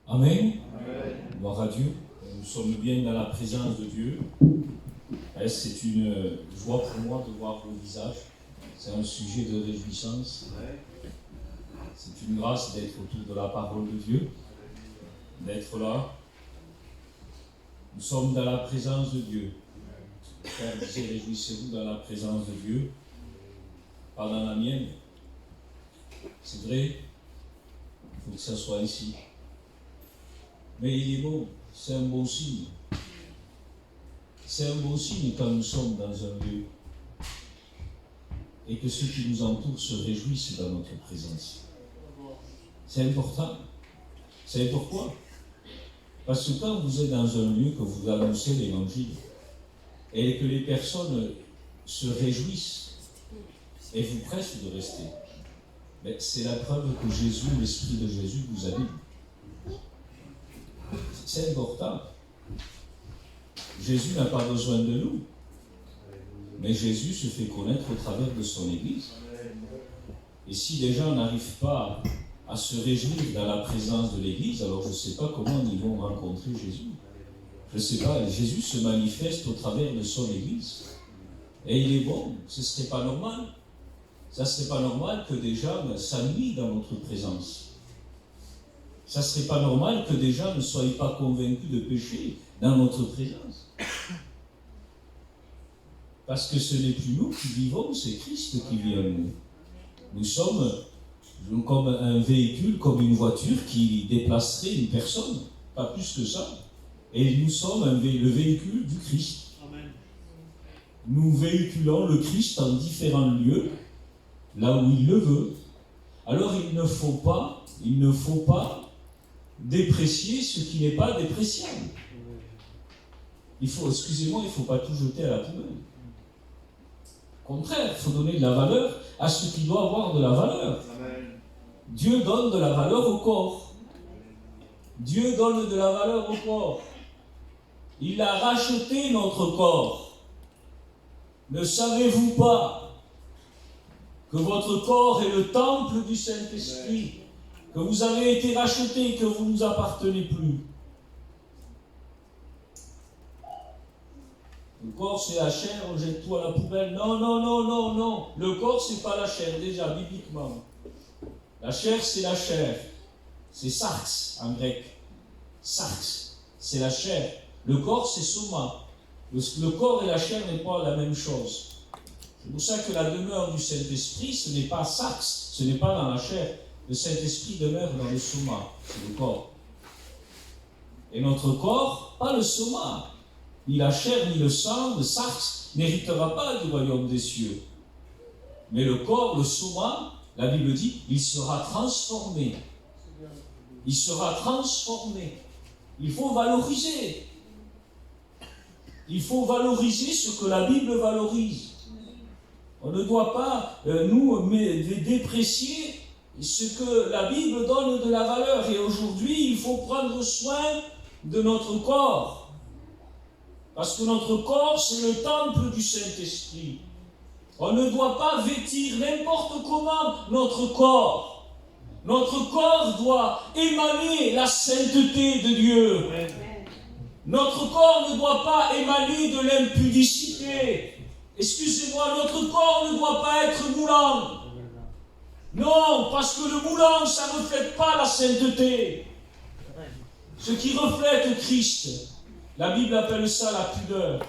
Amen. Amen. Gloire à Dieu. Nous sommes bien dans la présence de Dieu. C'est une joie pour moi de voir vos visages. C'est un sujet de réjouissance. C'est une grâce d'être autour de la parole de Dieu, d'être là. Nous sommes dans la présence de Dieu. Le Père disait, réjouissez-vous dans la présence de Dieu, pas dans la mienne. C'est vrai, il faut que ça soit ici. Mais il est bon, c'est un bon signe. C'est un bon signe quand nous sommes dans un lieu et que ceux qui nous entourent se réjouissent dans notre présence. C'est important. Vous savez pourquoi? Parce que quand vous êtes dans un lieu, que vous annoncez l'évangile et que les personnes se réjouissent et vous pressent de rester, c'est la preuve que Jésus, l'Esprit de Jésus vous habite. C'est important. Jésus n'a pas besoin de nous, mais Jésus se fait connaître au travers de son Église. Et si les gens n'arrivent pas à se réjouir dans la présence de l'Église, alors je ne sais pas comment ils vont rencontrer Jésus. Je ne sais pas, Jésus se manifeste au travers de son Église. Et il est bon, ce ne serait pas normal. Ça ne serait pas normal que des gens s'ennuient dans notre présence. Ça ne serait pas normal que des gens ne soient pas convaincus de péché dans notre présence. Parce que ce n'est plus nous qui vivons, c'est Christ qui vit en nous. Nous sommes comme un véhicule, comme une voiture qui déplacerait une personne, pas plus que ça. Et nous sommes le véhicule du Christ. Amen. Nous véhiculons le Christ en différents lieux, là où il le veut. Alors il ne faut pas déprécier ce qui n'est pas dépréciable. Il ne faut pas tout jeter à la poubelle. Au contraire, il faut donner de la valeur à ce qui doit avoir de la valeur. Amen. Dieu donne de la valeur au corps. Dieu donne de la valeur au corps. Il a racheté notre corps. Ne savez-vous pas que votre corps est le temple du Saint-Esprit, que vous avez été racheté, que vous ne nous appartenez plus? Le corps, c'est la chair, on jette tout à la poubelle. Non, non, non, non, non. Le corps, c'est pas la chair, déjà, bibliquement. La chair, c'est la chair. C'est sarx, en grec. Sarx, c'est la chair. Le corps, c'est soma. Le corps et la chair n'est pas la même chose. C'est pour ça que la demeure du Saint-Esprit, ce n'est pas sarx, ce n'est pas dans la chair. Le Saint-Esprit demeure dans le soma, c'est le corps. Et notre corps, pas le soma. Ni la chair, ni le sang, le sarx, n'héritera pas du royaume des cieux. Mais le corps, le soma, la Bible dit, il sera transformé. Il sera transformé. Il faut valoriser. Il faut valoriser ce que la Bible valorise. On ne doit pas, déprécier ce que la Bible donne de la valeur. Et aujourd'hui, il faut prendre soin de notre corps. Parce que notre corps, c'est le temple du Saint-Esprit. On ne doit pas vêtir n'importe comment notre corps. Notre corps doit émaner la sainteté de Dieu. Amen. Notre corps ne doit pas émaner de l'impudicité. Excusez-moi, notre corps ne doit pas être moulant. Non, parce que le moulant, ça ne reflète pas la sainteté. Ce qui reflète Christ, la Bible appelle ça la pudeur,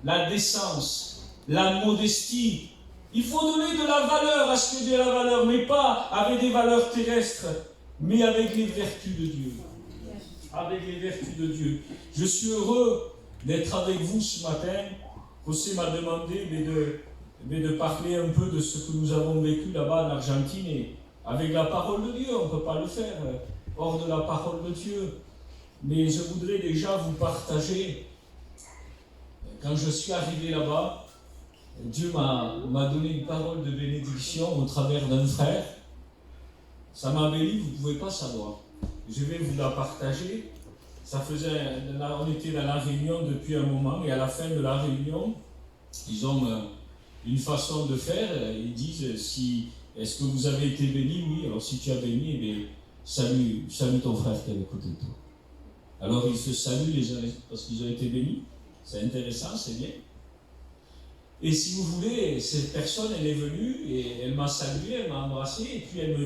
la décence, la modestie. Il faut donner de la valeur à ce que Dieu a la valeur, mais pas avec des valeurs terrestres, mais avec les vertus de Dieu. Avec les vertus de Dieu. Je suis heureux d'être avec vous ce matin. José m'a demandé de parler un peu de ce que nous avons vécu là-bas en Argentine. Et avec la parole de Dieu, on ne peut pas le faire hors de la parole de Dieu. Mais je voudrais déjà vous partager, quand je suis arrivé là-bas, Dieu m'a donné une parole de bénédiction au travers d'un frère. Ça m'a béni, vous ne pouvez pas savoir. Je vais vous la partager. On était dans la réunion depuis un moment, et à la fin de la réunion, ils ont une façon de faire. Ils disent, est-ce que vous avez été béni? Oui, alors si tu as béni, Salut ton frère qui est à côté de toi. Alors ils se saluent les uns parce qu'ils ont été bénis. C'est intéressant, c'est bien. Et si vous voulez, cette personne, elle est venue et elle m'a salué, elle m'a embrassé, et puis elle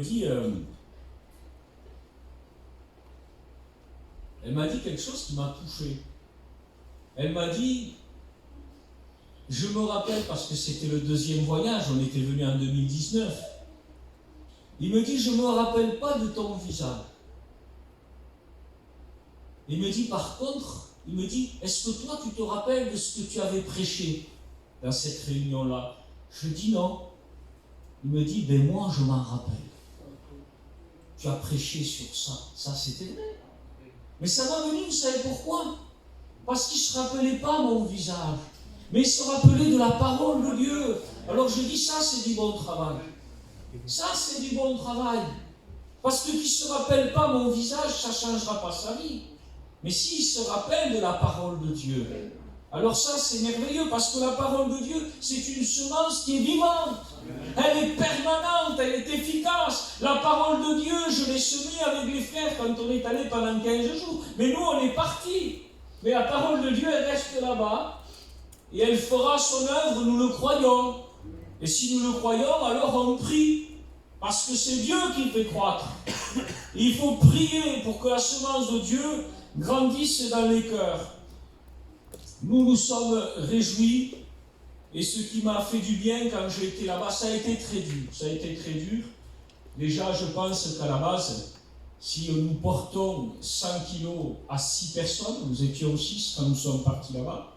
m'a dit quelque chose qui m'a touché. Elle m'a dit, je me rappelle parce que c'était le deuxième voyage, on était venu en 2019. Il me dit, je ne me rappelle pas de ton visage. Il me dit, par contre, il me dit, est-ce que toi tu te rappelles de ce que tu avais prêché dans cette réunion-là? Je dis non. Il me dit, ben moi je m'en rappelle. Tu as prêché sur ça. Ça c'était vrai. Mais ça m'a venu, vous savez pourquoi? Parce qu'il ne se rappelait pas mon visage. Mais il se rappelait de la parole de Dieu. Alors je dis, ça c'est du bon travail. Ça c'est du bon travail. Parce que qu'il ne se rappelle pas mon visage, ça ne changera pas sa vie. Mais s'il se rappelle de la parole de Dieu, alors ça c'est merveilleux, parce que la parole de Dieu, c'est une semence qui est vivante. Elle est permanente, elle est efficace. La parole de Dieu, je l'ai semée avec les frères quand on est allé pendant 15 jours. Mais nous, on est partis. Mais la parole de Dieu, elle reste là-bas. Et elle fera son œuvre, nous le croyons. Et si nous le croyons, alors on prie. Parce que c'est Dieu qui fait croître. Il faut prier pour que la semence de Dieu grandisse dans les cœurs. Nous nous sommes réjouis. Et ce qui m'a fait du bien quand j'ai été là-bas, ça a été très dur. Ça a été très dur. Déjà, je pense qu'à la base, si nous portons 100 kilos à 6 personnes, nous étions 6 quand nous sommes partis là-bas,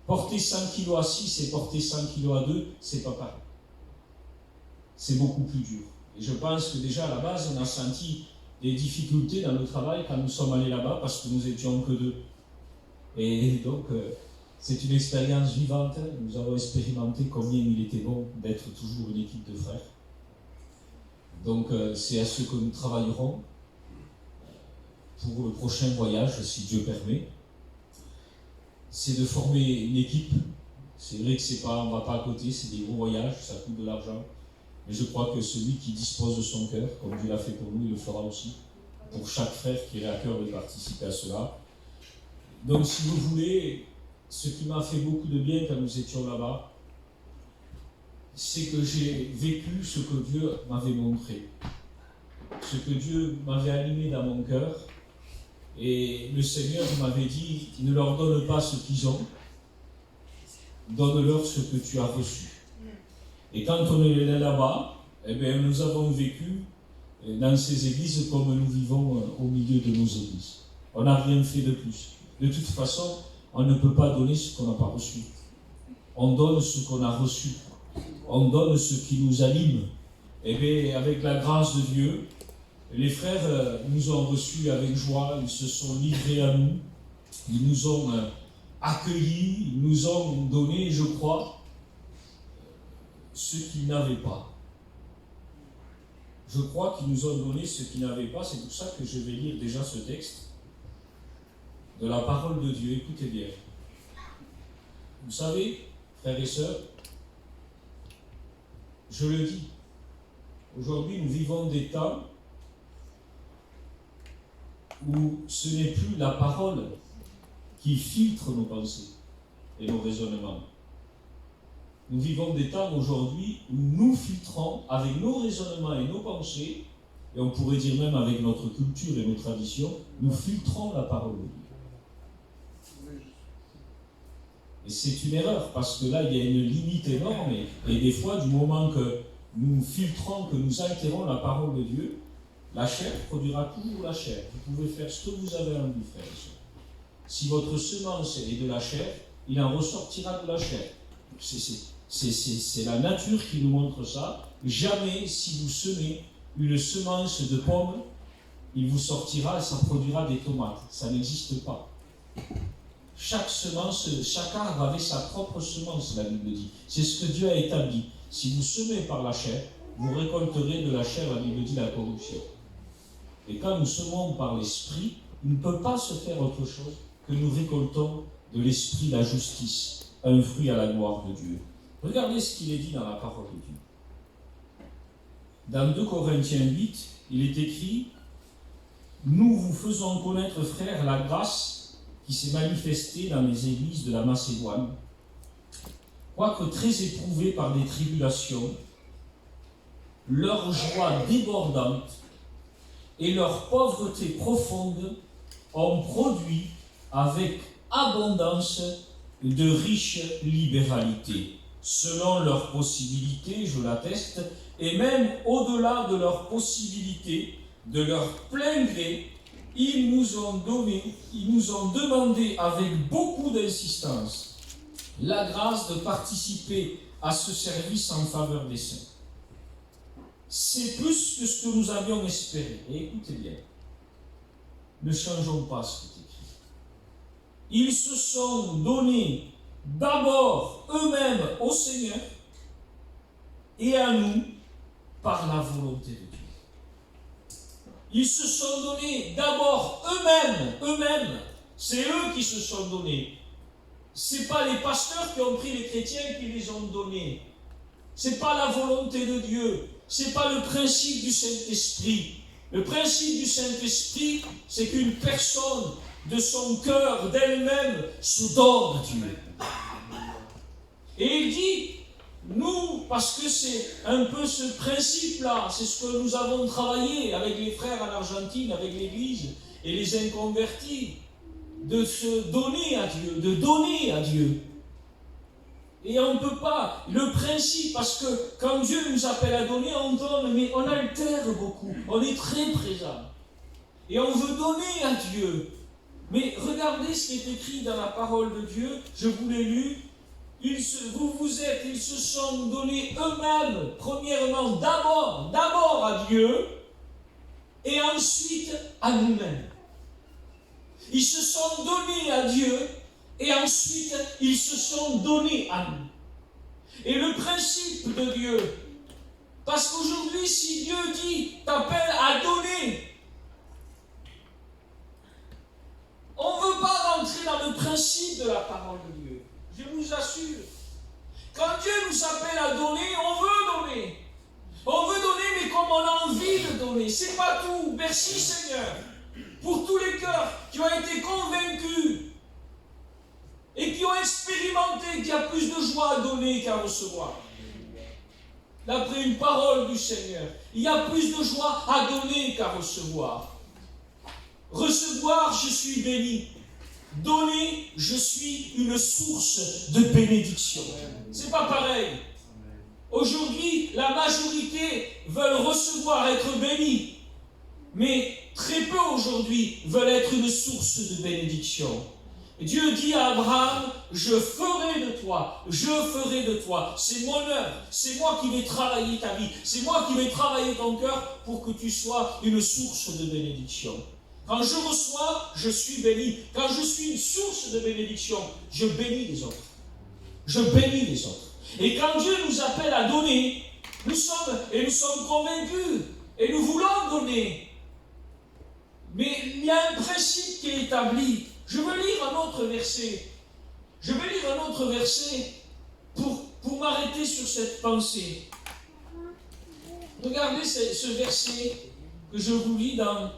porter 100 kilos à 6 et porter 100 kilos à 2, c'est pas pareil. C'est beaucoup plus dur. Et je pense que déjà à la base, on a senti des difficultés dans le travail quand nous sommes allés là-bas parce que nous étions que 2. Et donc, c'est une expérience vivante. Nous avons expérimenté combien il était bon d'être toujours une équipe de frères. Donc, c'est à ce que nous travaillerons pour le prochain voyage, si Dieu permet. C'est de former une équipe. C'est vrai que on ne va pas à côté, c'est des gros voyages, ça coûte de l'argent. Mais je crois que celui qui dispose de son cœur, comme Dieu l'a fait pour nous, il le fera aussi. Pour chaque frère qui aurait à cœur de participer à cela. Donc, si vous voulez, ce qui m'a fait beaucoup de bien quand nous étions là-bas, c'est que j'ai vécu ce que Dieu m'avait montré. Ce que Dieu m'avait animé dans mon cœur. Et le Seigneur m'avait dit, ne leur donne pas ce qu'ils ont, donne-leur ce que tu as reçu. Et quand on est là-bas, eh bien, nous avons vécu dans ces églises comme nous vivons au milieu de nos églises. On n'a rien fait de plus. De toute façon, on ne peut pas donner ce qu'on n'a pas reçu. On donne ce qu'on a reçu. On donne ce qui nous anime. Et bien, avec la grâce de Dieu, les frères nous ont reçus avec joie, ils se sont livrés à nous, ils nous ont accueillis, ils nous ont donné, je crois, ce qu'ils n'avaient pas. Je crois qu'ils nous ont donné ce qu'ils n'avaient pas, c'est pour ça que je vais lire déjà ce texte de la parole de Dieu. Écoutez bien. Vous savez, frères et sœurs, je le dis, aujourd'hui nous vivons des temps où ce n'est plus la parole qui filtre nos pensées et nos raisonnements. Nous vivons des temps aujourd'hui où nous filtrons avec nos raisonnements et nos pensées, et on pourrait dire même avec notre culture et nos traditions, nous filtrons la parole de Dieu. Et c'est une erreur, parce que là, il y a une limite énorme, et des fois, du moment que nous filtrons, que nous altérons la parole de Dieu, la chair produira toujours la chair. Vous pouvez faire ce que vous avez envie, frères et sœurs. Si votre semence est de la chair, il en ressortira de la chair. C'est la nature qui nous montre ça. Jamais, si vous semez une semence de pomme, il vous sortira et ça produira des tomates. Ça n'existe pas. Chaque semence, chaque arbre avait sa propre semence, la Bible dit. C'est ce que Dieu a établi. Si vous semez par la chair, vous récolterez de la chair, la Bible dit, la corruption. Et quand nous semons par l'esprit, il ne peut pas se faire autre chose que nous récoltons de l'esprit la justice, un fruit à la gloire de Dieu. Regardez ce qu'il est dit dans la parole de Dieu. Dans 2 Corinthiens 8, il est écrit nous vous faisons connaître, frères, la grâce qui s'est manifestée dans les églises de la Macédoine. Quoique très éprouvés par des tribulations, leur joie débordante et leur pauvreté profonde ont produit avec abondance de riches libéralités, selon leurs possibilités, je l'atteste, et même au-delà de leurs possibilités, de leur plein gré, ils nous ont demandé avec beaucoup d'insistance la grâce de participer à ce service en faveur des saints. C'est plus que ce que nous avions espéré. Et écoutez bien, ne changeons pas ce qui est écrit. Ils se sont donnés d'abord eux-mêmes au Seigneur et à nous par la volonté de Dieu. Ils se sont donnés d'abord eux-mêmes. C'est eux qui se sont donnés. Ce n'est pas les pasteurs qui ont pris les chrétiens qui les ont donnés. Ce n'est pas la volonté de Dieu. Ce n'est pas le principe du Saint-Esprit. Le principe du Saint-Esprit, c'est qu'une personne, de son cœur, d'elle-même, se donne à Dieu. Et il dit, nous, parce que c'est un peu ce principe-là, c'est ce que nous avons travaillé avec les frères en Argentine, avec l'Église et les inconvertis, de se donner à Dieu, de donner à Dieu. Et on ne peut pas, le principe, parce que quand Dieu nous appelle à donner, on donne, mais on altère beaucoup, on est très présent. Et on veut donner à Dieu. Mais regardez ce qui est écrit dans la parole de Dieu, je vous l'ai lu, ils se sont donnés eux-mêmes, premièrement, d'abord à Dieu, et ensuite à nous-mêmes. Ils se sont donnés à Dieu, et ensuite, ils se sont donnés à nous. Et le principe de Dieu, parce qu'aujourd'hui, si Dieu dit, t'appelle à donner, on ne veut pas rentrer dans le principe de la parole de Dieu. Je vous assure. Quand Dieu nous appelle à donner, on veut donner. On veut donner, mais comme on a envie de donner. C'est pas tout. Merci Seigneur. Pour tous les cœurs qui ont été convaincus et qui ont expérimenté qu'il y a plus de joie à donner qu'à recevoir. D'après une parole du Seigneur, il y a plus de joie à donner qu'à recevoir. Recevoir, je suis béni. Donner, je suis une source de bénédiction. C'est pas pareil. Aujourd'hui, la majorité veulent recevoir, être bénis. Mais très peu aujourd'hui veulent être une source de bénédiction. Et Dieu dit à Abraham, je ferai de toi, c'est mon œuvre, c'est moi qui vais travailler ta vie, c'est moi qui vais travailler ton cœur pour que tu sois une source de bénédiction. Quand je reçois, je suis béni. Quand je suis une source de bénédiction, je bénis les autres. Je bénis les autres. Et quand Dieu nous appelle à donner, nous sommes convaincus et nous voulons donner. Mais il y a un principe qui est établi. Je veux lire un autre verset. Pour m'arrêter sur cette pensée. Regardez ce verset que je vous lis dans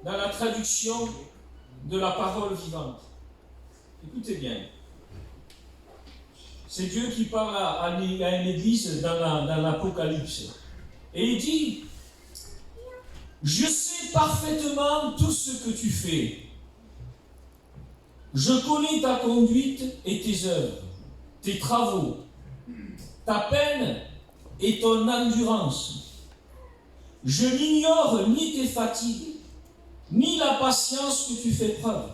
la traduction de la parole vivante. Écoutez bien. C'est Dieu qui parle à une église dans l'Apocalypse. Et il dit, je sais parfaitement tout ce que tu fais. Je connais ta conduite et tes œuvres, tes travaux, ta peine et ton endurance. Je n'ignore ni tes fatigues, ni la patience que tu fais preuve.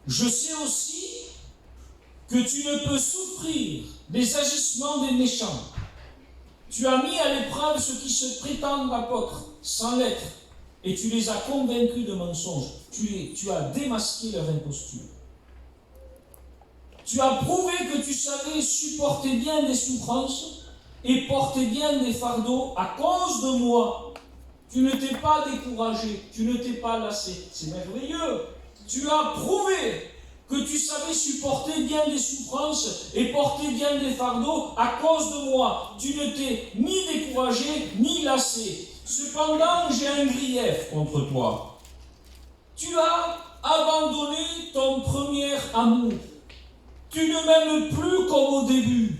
Je sais aussi que tu ne peux souffrir des agissements des méchants. Tu as mis à l'épreuve ceux qui se prétendent apôtres, sans l'être, et tu les as convaincus de mensonges. Tu as démasqué leur imposture. Tu as prouvé que tu savais supporter bien des souffrances et porter bien des fardeaux à cause de moi. Tu ne t'es pas découragé, tu ne t'es pas lassé. C'est merveilleux. Tu as prouvé que tu savais supporter bien des souffrances et porter bien des fardeaux à cause de moi. Tu ne t'es ni découragé, ni lassé. Cependant, j'ai un grief contre toi. Tu as abandonné ton premier amour. Tu ne m'aimes plus comme au début.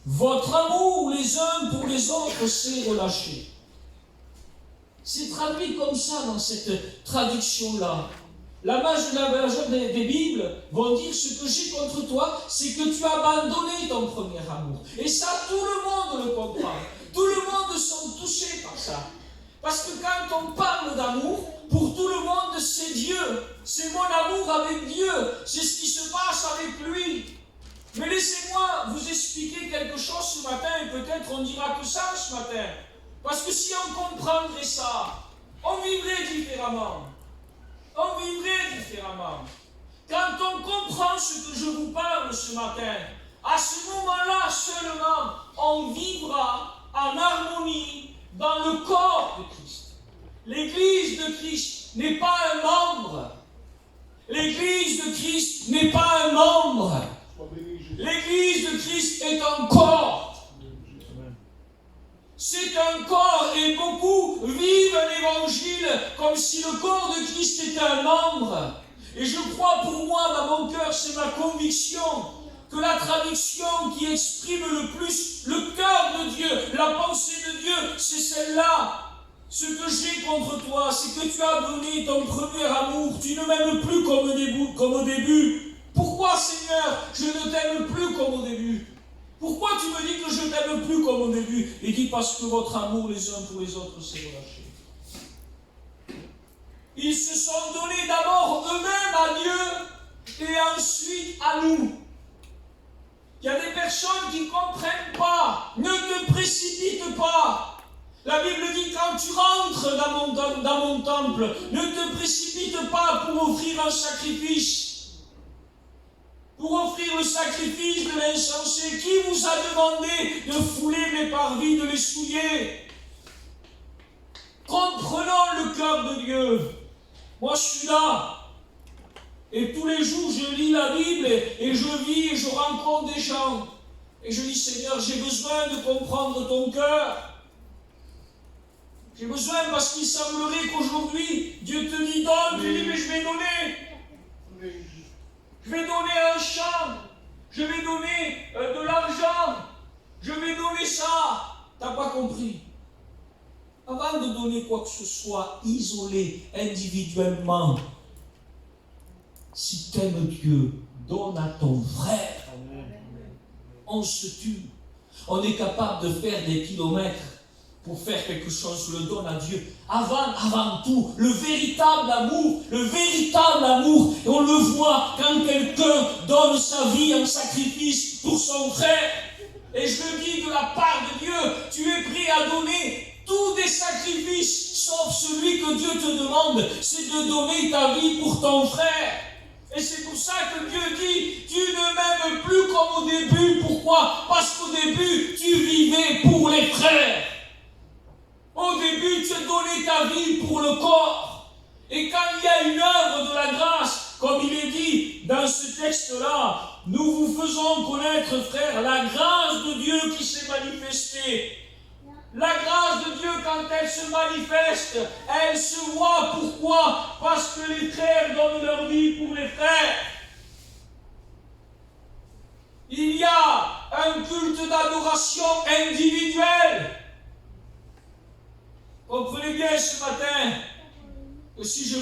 Votre amour les uns pour les autres s'est relâché. C'est traduit comme ça dans cette traduction-là. La majorité des Bibles vont dire ce que j'ai contre toi, c'est que tu as abandonné ton premier amour. Et ça, tout le monde le comprend. Tout le monde sont touchés par ça. Parce que quand on parle d'amour, pour tout le monde, c'est Dieu. C'est mon amour avec Dieu. C'est ce qui se passe avec lui. Mais laissez-moi vous expliquer quelque chose ce matin, et peut-être on dira que ça ce matin. Parce que si on comprendrait ça, on vivrait différemment. On vivrait différemment. Quand on comprend ce que je vous parle ce matin, à ce moment-là seulement, on vivra en harmonie dans le corps de Christ. L'Église de Christ n'est pas un membre. L'Église de Christ n'est pas un membre. L'Église de Christ est un corps. C'est un corps et beaucoup vivent l'Évangile comme si le corps de Christ était un membre. Et je crois pour moi, dans mon cœur, c'est ma conviction, que la traduction qui exprime le plus le cœur de Dieu, la pensée de Dieu, c'est celle-là. Ce que j'ai contre toi, c'est que tu as donné ton premier amour. Tu ne m'aimes plus comme au début. Pourquoi, Seigneur, je ne t'aime plus comme au début? Pourquoi tu me dis que je ne t'aime plus comme au début? Il dit parce que votre amour les uns pour les autres s'est relâché. Ils se sont donnés d'abord eux-mêmes à Dieu et ensuite à nous. Il y a des personnes qui ne comprennent pas. Ne te précipite pas. La Bible dit quand tu rentres dans mon temple, ne te précipite pas pour offrir un sacrifice. Pour offrir le sacrifice de l'insensé. Qui vous a demandé de fouler mes parvis, de les souiller? Comprenons le cœur de Dieu. Moi, je suis là. Et tous les jours, je lis la Bible et je vis et je rencontre des gens. Et je dis, Seigneur, j'ai besoin de comprendre ton cœur. J'ai besoin parce qu'il semblerait qu'aujourd'hui, Dieu te dit, donne, tu dis, mais je vais donner. Je vais donner un champ. Je vais donner de l'argent. Je vais donner ça. T'as pas compris. Avant de donner quoi que ce soit, isolé, individuellement, si tu aimes Dieu, donne à ton frère. On se tue. On est capable de faire des kilomètres pour faire quelque chose, je le donne à Dieu. Avant tout, le véritable amour, et on le voit quand quelqu'un donne sa vie en sacrifice pour son frère. Et je le dis de la part de Dieu, tu es prêt à donner tous des sacrifices, sauf celui que Dieu te demande, c'est de donner ta vie pour ton frère. Et c'est pour ça que Dieu dit, tu ne m'aimes plus comme au début. Pourquoi? Parce qu'au début, tu vivais pour les frères. Au début, tu as donné ta vie pour le corps. Et quand il y a une œuvre de la grâce, comme il est dit dans ce texte-là, nous vous faisons connaître, frères, la grâce de Dieu qui s'est manifestée. La grâce de Dieu, quand elle se manifeste, elle se voit. Pourquoi? Parce que les frères donnent leur vie pour les frères. Il y a un culte d'adoration individuel. Comprenez bien ce matin que si je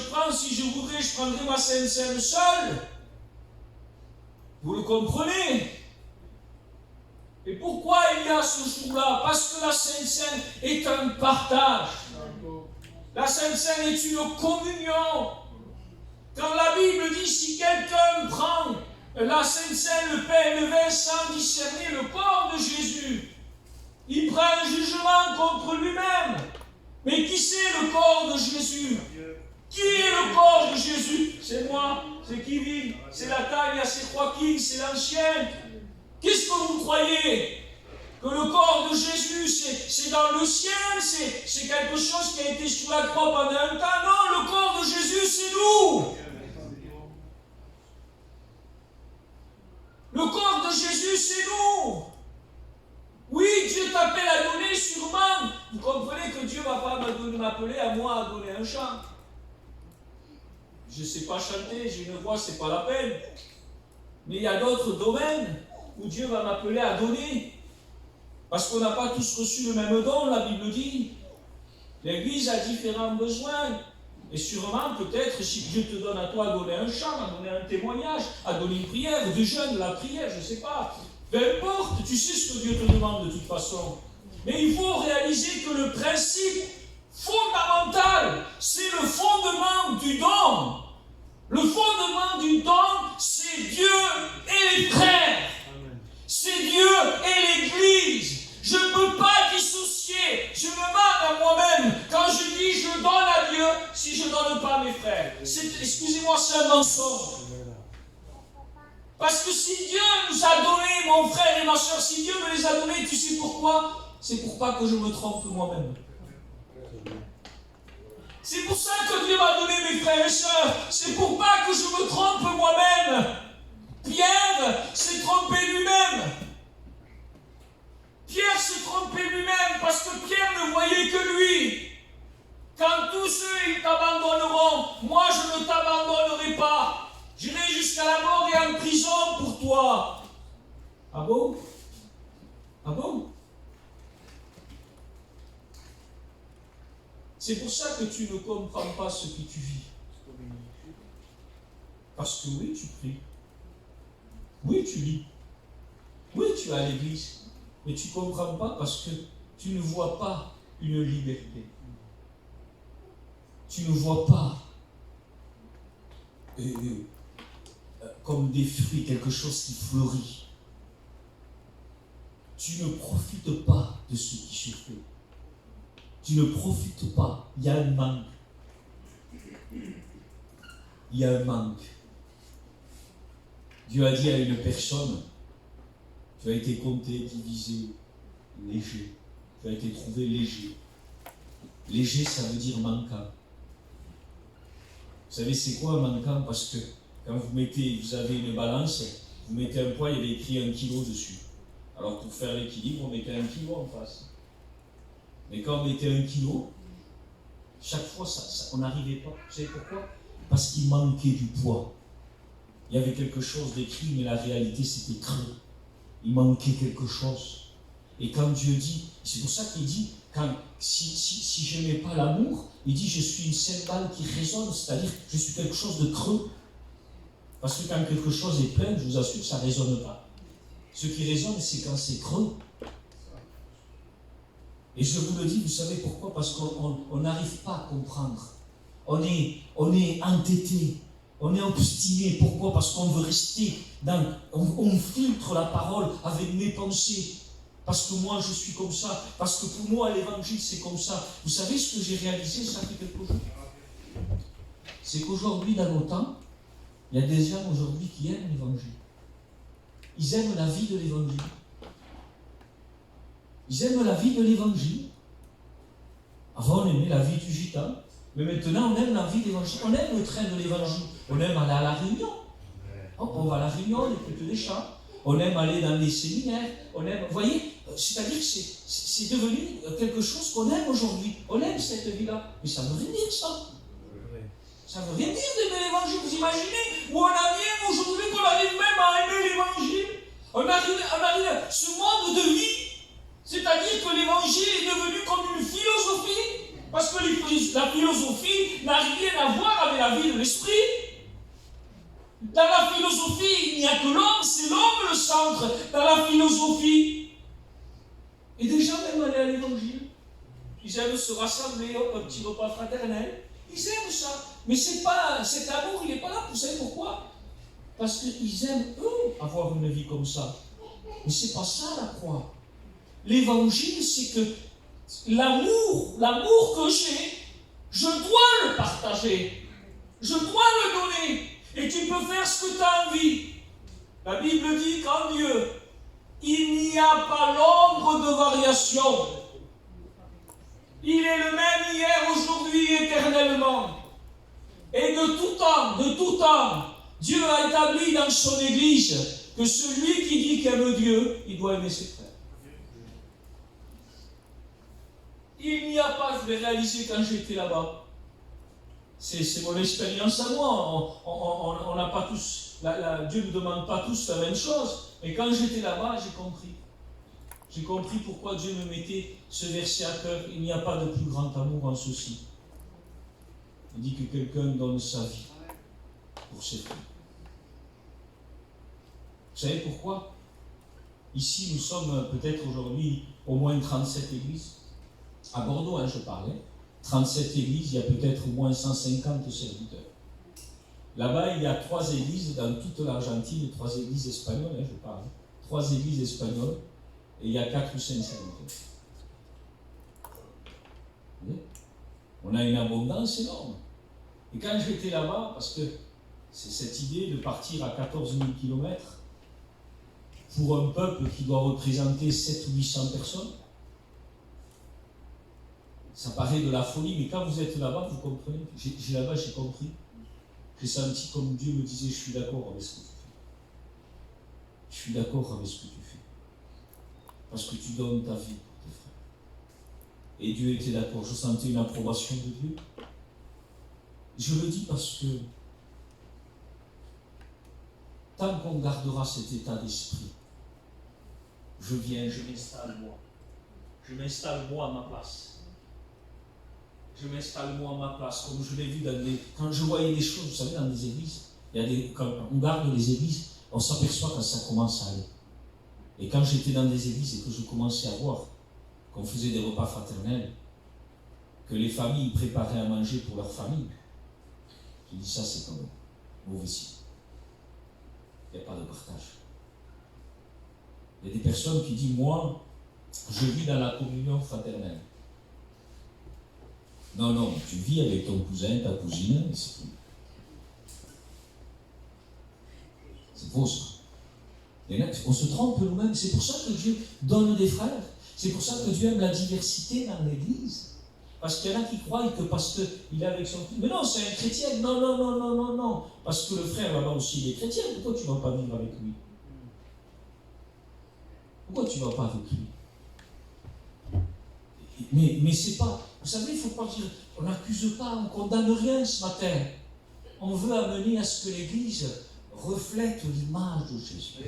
voudrais, je prendrais ma Sainte Seine seule. Vous le comprenez? Et pourquoi il y a ce jour-là? Parce que la Sainte Seine est un partage. La Sainte Seine est une communion. Quand la Bible dit si quelqu'un prend la Sainte Seine, le pain et le vin sans discerner le corps de Jésus, il prend un jugement contre lui-même. Mais qui c'est le corps de Jésus? Qui est le corps de Jésus? C'est moi, c'est qui vit, c'est la taille, c'est Joaquin, c'est l'ancien. Qu'est-ce que vous croyez? Que le corps de Jésus, c'est dans le ciel, c'est quelque chose qui a été sur la croix pendant un temps. Non, le corps de Jésus, c'est nous. Le corps de Jésus, c'est nous. Oui, Dieu t'appelle à donner sûrement. Vous comprenez que chant. Je ne sais pas chanter, j'ai une voix, c'est pas la peine. Mais il y a d'autres domaines où Dieu va m'appeler à donner. Parce qu'on n'a pas tous reçu le même don, la Bible dit. L'Église a différents besoins. Et sûrement, peut-être, si Dieu te donne à toi à donner un chant, à donner un témoignage, à donner une prière, du jeûne, de la prière, je ne sais pas. Peu importe, tu sais ce que Dieu te demande de toute façon. Mais il faut réaliser que le principe fondamental, c'est le fondement du don. Le fondement du don, c'est Dieu et les frères. C'est Dieu et l'Église. Je ne peux pas dissocier. Je me mens à moi-même quand je dis je donne à Dieu si je ne donne pas à mes frères. Excusez-moi, c'est un mensonge. Parce que si Dieu nous a donné, mon frère et ma soeur, si Dieu me les a donnés, tu sais pourquoi? C'est pour pas que je me trompe moi-même. C'est pour ça que Dieu m'a donné mes frères et sœurs. C'est pour pas que je me trompe moi-même. Pierre s'est trompé lui-même. Pierre s'est trompé lui-même parce que Pierre ne voyait que lui. Quand tous ceux ils t'abandonneront, moi je ne t'abandonnerai pas. J'irai jusqu'à la mort et en prison pour toi. Ah bon? Ah bon? C'est pour ça que tu ne comprends pas ce que tu vis. Parce que oui, tu pries. Oui, tu lis. Oui, tu es à l'église. Mais tu ne comprends pas parce que tu ne vois pas une liberté. Tu ne vois pas comme des fruits, quelque chose qui fleurit. Tu ne profites pas de ce qui se fait. Tu ne profites pas. Il y a un manque. Il y a un manque. Dieu a dit à une personne, tu as été compté, divisé, léger. Tu as été trouvé léger. Léger, ça veut dire manquant. Vous savez, c'est quoi un manquant? Parce que quand vous avez une balance, vous mettez un poids, il y avait écrit 1 kilo dessus. Alors pour faire l'équilibre, on mettait 1 kilo en face. Mais quand on mettait 1 kilo, chaque fois, on n'arrivait pas. Vous savez pourquoi? Parce qu'il manquait du poids. Il y avait quelque chose d'écrit, mais la réalité, c'était creux. Il manquait quelque chose. Et quand Dieu dit, c'est pour ça qu'il dit, si je n'ai pas l'amour, il dit, je suis une cymbale qui résonne, c'est-à-dire, je suis quelque chose de creux. Parce que quand quelque chose est plein, je vous assure que ça ne résonne pas. Ce qui résonne, c'est quand c'est creux. Et je vous le dis, vous savez pourquoi? Parce qu'on n'arrive pas à comprendre. On est entêté, on est obstiné. Pourquoi? Parce qu'on veut rester on filtre la parole avec mes pensées. Parce que moi, je suis comme ça. Parce que pour moi, l'évangile, c'est comme ça. Vous savez ce que j'ai réalisé, ça fait quelques jours? C'est qu'aujourd'hui, dans nos temps, il y a des gens aujourd'hui qui aiment l'évangile. Ils aiment la vie de l'évangile. Ils aiment la vie de l'évangile. Avant, on aimait la vie du gitan. Mais maintenant, on aime la vie de l'évangile. On aime le train de l'évangile. On aime aller à la réunion. Hop, on va à la réunion, on écoute les chants. On aime aller dans les séminaires. On aime, vous voyez, c'est-à-dire que c'est devenu quelque chose qu'on aime aujourd'hui. On aime cette vie-là. Mais ça ne veut rien dire, ça. Ça ne veut rien dire d'aimer l'évangile. Vous imaginez où on arrive aujourd'hui, qu'on arrive même à aimer l'évangile. On arrive à ce mode de vie. C'est-à-dire que l'évangile est devenu comme une philosophie. Parce que la philosophie n'a rien à voir avec la vie de l'esprit. Dans la philosophie, il n'y a que l'homme, c'est l'homme le centre. Dans la philosophie. Et des gens aiment aller à l'évangile. Ils aiment se rassembler, un petit repas fraternel. Ils aiment ça. Mais c'est pas, cet amour, il n'est pas là. Vous savez pourquoi? Parce qu'ils aiment, eux, avoir une vie comme ça. Mais c'est pas ça la croix. L'évangile, c'est que l'amour que j'ai, je dois le partager. Je dois le donner. Et tu peux faire ce que tu as envie. La Bible dit qu'en Dieu, il n'y a pas l'ombre de variation. Il est le même hier, aujourd'hui, éternellement. Et de tout temps, Dieu a établi dans son Église que celui qui dit qu'il aime Dieu, il doit aimer ses frères. Il n'y a pas, je l'ai réalisé quand j'étais là-bas, C'est mon expérience à moi. On n'a pas tous, Dieu ne demande pas tous la même chose. Mais quand j'étais là-bas, j'ai compris. J'ai compris pourquoi Dieu me mettait ce verset à cœur. Il n'y a pas de plus grand amour en ceci. Il dit que quelqu'un donne sa vie pour ses frères. Vous savez pourquoi? Ici, nous sommes peut-être aujourd'hui au moins 37 églises. À Bordeaux, je parlais. 37 églises, il y a peut-être au moins 150 serviteurs. Là-bas, il y a 3 églises dans toute l'Argentine, 3 églises espagnoles, je parle. 3 églises espagnoles, et il y a 4 ou 5 serviteurs. Vous voyez? On a une abondance énorme. Et quand j'étais là-bas, parce que c'est cette idée de partir à 14 000 km pour un peuple qui doit représenter 700 ou 800 personnes, ça paraît de la folie, mais quand vous êtes là-bas, vous comprenez. Là-bas, j'ai compris. J'ai senti comme Dieu me disait, je suis d'accord avec ce que tu fais. Je suis d'accord avec ce que tu fais. Parce que tu donnes ta vie pour tes frères. Et Dieu était d'accord. Je sentais une approbation de Dieu. Je le dis parce que tant qu'on gardera cet état d'esprit, je viens, je m'installe moi. Je m'installe moi à ma place. Je m'installe moi à ma place, comme je l'ai vu quand je voyais des choses, vous savez, dans des églises, quand on garde les églises, on s'aperçoit quand ça commence à aller. Et quand j'étais dans des églises et que je commençais à voir qu'on faisait des repas fraternels, que les familles préparaient à manger pour leur famille, je dis ça, c'est quand même mauvais signe. Il n'y a pas de partage. Il y a des personnes qui disent, moi, je vis dans la communion fraternelle. Non, tu vis avec ton cousin, ta cousine, et c'est tout. C'est faux, ça. Et là, on se trompe nous-mêmes. C'est pour ça que Dieu donne des frères. C'est pour ça que Dieu aime la diversité dans l'Église. Parce qu'il y en a qui croient que parce qu'il est avec son fils. Mais non, c'est un chrétien. Non. Parce que le frère là-bas aussi, il est chrétien. Pourquoi tu ne vas pas vivre avec lui? Pourquoi tu ne vas pas avec lui? Mais c'est pas. Vous savez, il ne faut pas dire. On n'accuse pas, on ne condamne rien ce matin. On veut amener à ce que l'Église reflète l'image de Jésus.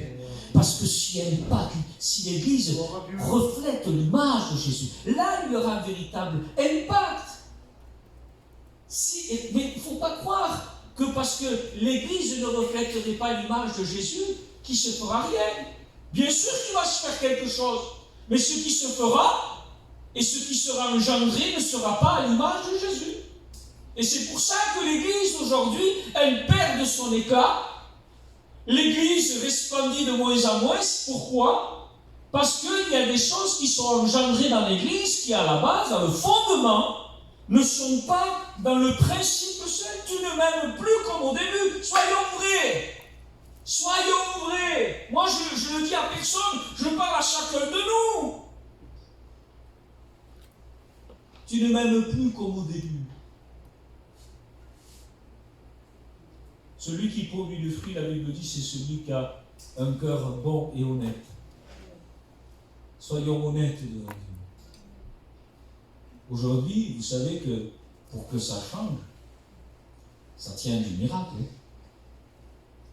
Parce que si l'Église reflète l'image de Jésus, là il y aura un véritable impact. Mais il ne faut pas croire que parce que l'Église ne reflèterait pas l'image de Jésus, qu'il ne se fera rien. Bien sûr qu'il va se faire quelque chose, mais ce qui se fera et ce qui sera engendré ne sera pas à l'image de Jésus. Et c'est pour ça que l'Église aujourd'hui, elle perd de son éclat. L'Église resplendit de moins en moins. Pourquoi? Parce qu'il y a des choses qui sont engendrées dans l'Église qui, à la base, dans le fondement, ne sont pas dans le principe seul. Tu ne m'aimes plus comme au début. Soyons vrais. Soyons vrais. Moi, je ne dis à personne, je parle à chacun de nous. Tu ne m'aimes plus comme au début. Celui qui produit le fruit, la Bible dit, c'est celui qui a un cœur bon et honnête. Soyons honnêtes devant Dieu. Aujourd'hui, vous savez que pour que ça change, ça tient du miracle.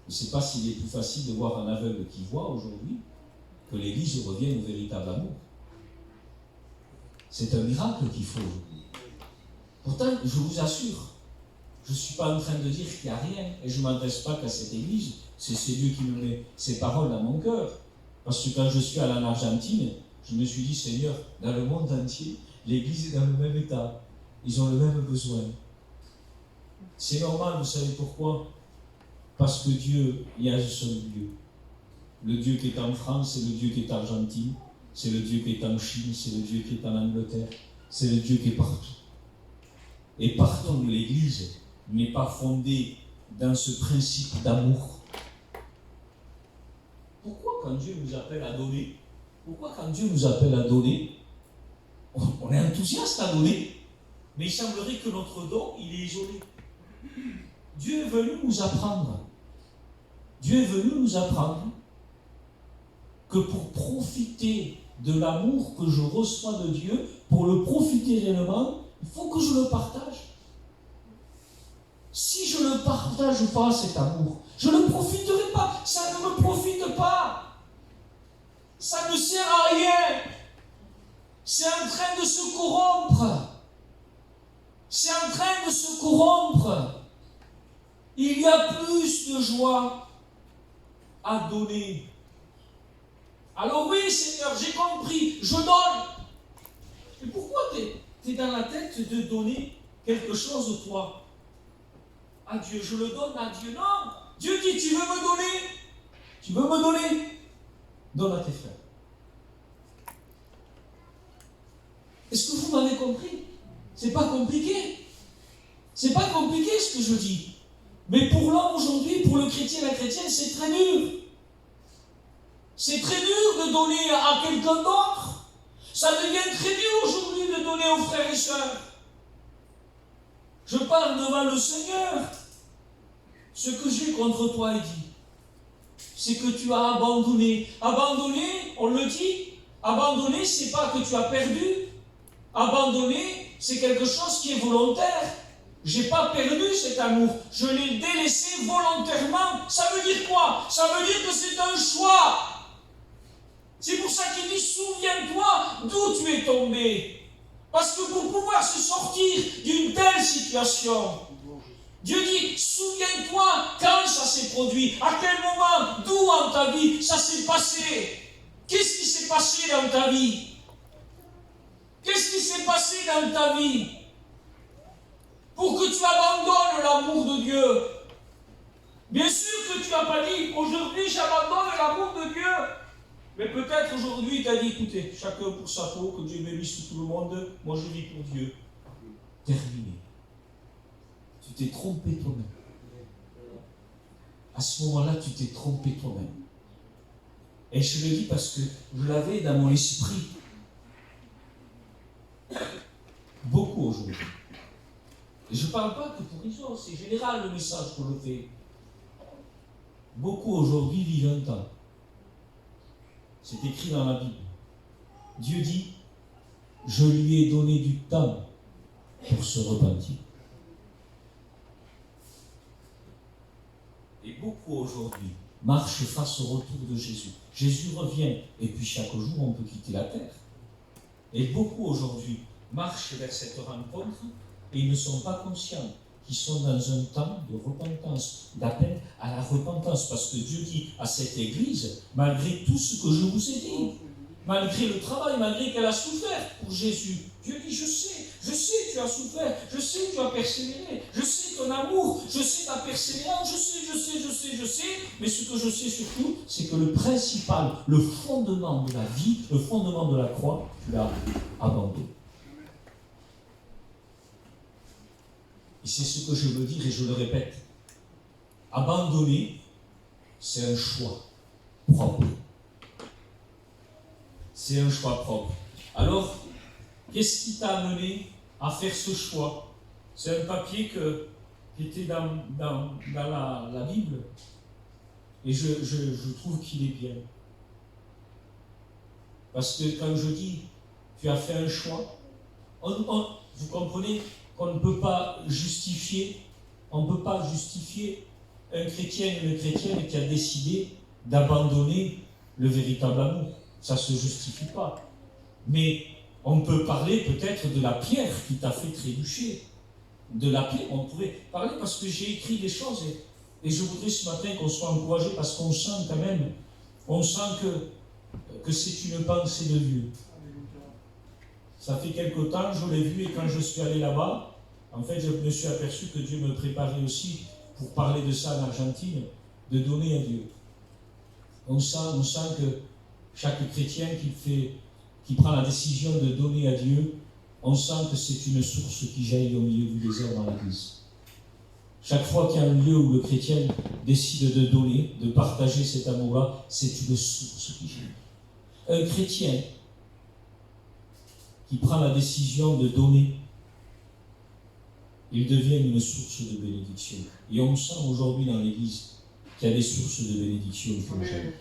Je ne sais pas s'il est plus facile de voir un aveugle qui voit aujourd'hui que l'Église revienne au véritable amour. C'est un miracle qu'il faut aujourd'hui. Pourtant, je vous assure, je ne suis pas en train de dire qu'il n'y a rien, et je ne m'adresse pas qu'à cette église, c'est Dieu qui me met ces paroles dans mon cœur. Parce que quand je suis allé en Argentine, je me suis dit, Seigneur, dans le monde entier, l'église est dans le même état. Ils ont le même besoin. C'est normal, vous savez pourquoi? Parce que Dieu, il y a un seul Dieu. Le Dieu qui est en France, c'est le Dieu qui est en Argentine, c'est le Dieu qui est en Chine, c'est le Dieu qui est en Angleterre, c'est le Dieu qui est partout. Et pardon de l'Église n'est pas fondée dans ce principe d'amour. Pourquoi quand Dieu nous appelle à donner, on est enthousiaste à donner, mais il semblerait que notre don, il est isolé. Dieu est venu nous apprendre. Que pour profiter de l'amour que je reçois de Dieu, pour le profiter réellement, il faut que je le partage. Si je ne partage pas cet amour, je ne profiterai pas. Ça ne me profite pas. Ça ne sert à rien. C'est en train de se corrompre. C'est en train de se corrompre. Il y a plus de joie à donner. Alors oui, Seigneur, j'ai compris, je donne. Mais pourquoi tu es dans la tête de donner quelque chose, toi, à Dieu? Je le donne à Dieu. Non. Dieu dit, tu veux me donner? Tu veux me donner? Donne à tes frères. Est-ce que vous m'avez compris? C'est pas compliqué. C'est pas compliqué ce que je dis. Mais pour l'homme aujourd'hui, pour le chrétien, la chrétienne, c'est très dur. C'est très dur de donner à quelqu'un d'autre. Ça devient très dur aujourd'hui de donner aux frères et sœurs. Je parle devant le Seigneur. Ce que j'ai contre toi, il dit, c'est que tu as abandonné. Abandonné, on le dit, abandonné, c'est pas que tu as perdu. Abandonné, c'est quelque chose qui est volontaire. J'ai pas perdu cet amour, je l'ai délaissé volontairement. Ça veut dire quoi? Ça veut dire que c'est un choix. C'est pour ça qu'il dit, souviens-toi d'où tu es tombé. Parce que pour pouvoir se sortir d'une telle situation, Dieu dit, souviens-toi quand ça s'est produit, à quel moment, d'où en ta vie ça s'est passé. Qu'est-ce qui s'est passé dans ta vie? Qu'est-ce qui s'est passé dans ta vie pour que tu abandonnes l'amour de Dieu? Bien sûr que tu n'as pas dit, aujourd'hui j'abandonne l'amour de Dieu. Mais peut-être aujourd'hui tu as dit, écoutez, chacun pour sa peau, que Dieu bénisse tout le monde, moi je vis pour Dieu. Terminé. Tu t'es trompé toi-même. À ce moment-là, tu t'es trompé toi-même. Et je le dis parce que je l'avais dans mon esprit. Beaucoup aujourd'hui. Et je ne parle pas que pour Iso, c'est général le message qu'on le fait. Beaucoup aujourd'hui vivent un temps. C'est écrit dans la Bible. Dieu dit, je lui ai donné du temps pour se repentir. Et beaucoup aujourd'hui marchent face au retour de Jésus. Jésus revient, et puis chaque jour on peut quitter la terre. Et beaucoup aujourd'hui marchent vers cette rencontre et ils ne sont pas conscients qu'ils sont dans un temps de repentance, d'appel à la repentance. Parce que Dieu dit à cette église, malgré tout ce que je vous ai dit, malgré le travail, malgré qu'elle a souffert pour Jésus, Dieu dit, je sais, tu as souffert, je sais, tu as persévéré, je sais ton amour, je sais ta persévérance, je sais, mais ce que je sais surtout, c'est que le principal, le fondement de la vie, le fondement de la croix, tu l'as abandonné. Et c'est ce que je veux dire et je le répète. Abandonner, c'est un choix propre. C'est un choix propre. Alors, qu'est-ce qui t'a amené à faire ce choix? C'est un papier qui était dans la Bible. Et je trouve qu'il est bien. Parce que quand je dis, tu as fait un choix, vous comprenez qu'on ne peut pas justifier, un chrétien ou une chrétienne qui a décidé d'abandonner le véritable amour. Ça ne se justifie pas. Mais on peut parler peut-être de la pierre qui t'a fait trébucher. De la pierre, on pourrait parler parce que j'ai écrit des choses et je voudrais ce matin qu'on soit encouragé parce qu'on sent quand même, que c'est une pensée de Dieu. Ça fait quelque temps, je l'ai vu et quand je suis allé là-bas, en fait, je me suis aperçu que Dieu me préparait aussi pour parler de ça en Argentine, de donner à Dieu. On sent que chaque chrétien qui prend la décision de donner à Dieu, on sent que c'est une source qui jaillit au milieu du désert dans l'Église. Chaque fois qu'il y a un lieu où le chrétien décide de donner, de partager cet amour-là, c'est une source qui jaillit. Un chrétien qui prend la décision de donner, il devient une source de bénédiction. Et on sent aujourd'hui dans l'Église qu'il y a des sources de bénédiction qui ont jailli.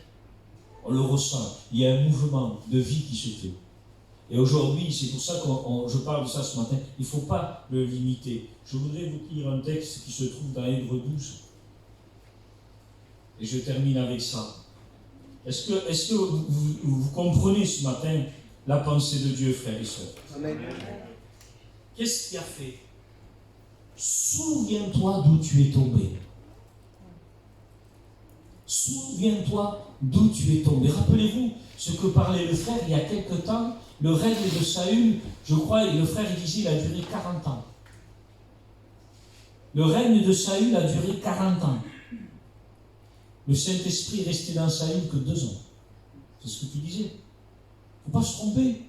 On le ressent. Il y a un mouvement de vie qui se fait. Et aujourd'hui, c'est pour ça que je parle de ça ce matin, il ne faut pas le limiter. Je voudrais vous lire un texte qui se trouve dans Hébreux 12. Et je termine avec ça. Est-ce que vous comprenez ce matin la pensée de Dieu, frères et sœurs? Amen. Qu'est-ce qu'il a fait? Souviens-toi d'où tu es tombé. Souviens-toi d'où tu es tombé. Rappelez-vous ce que parlait le frère il y a quelque temps. Le règne de Saül, je crois, et le frère disait, il a duré 40 ans. Le règne de Saül a duré 40 ans. Le Saint-Esprit est resté dans Saül que 2 ans. C'est ce que tu disais. Il ne faut pas se tromper.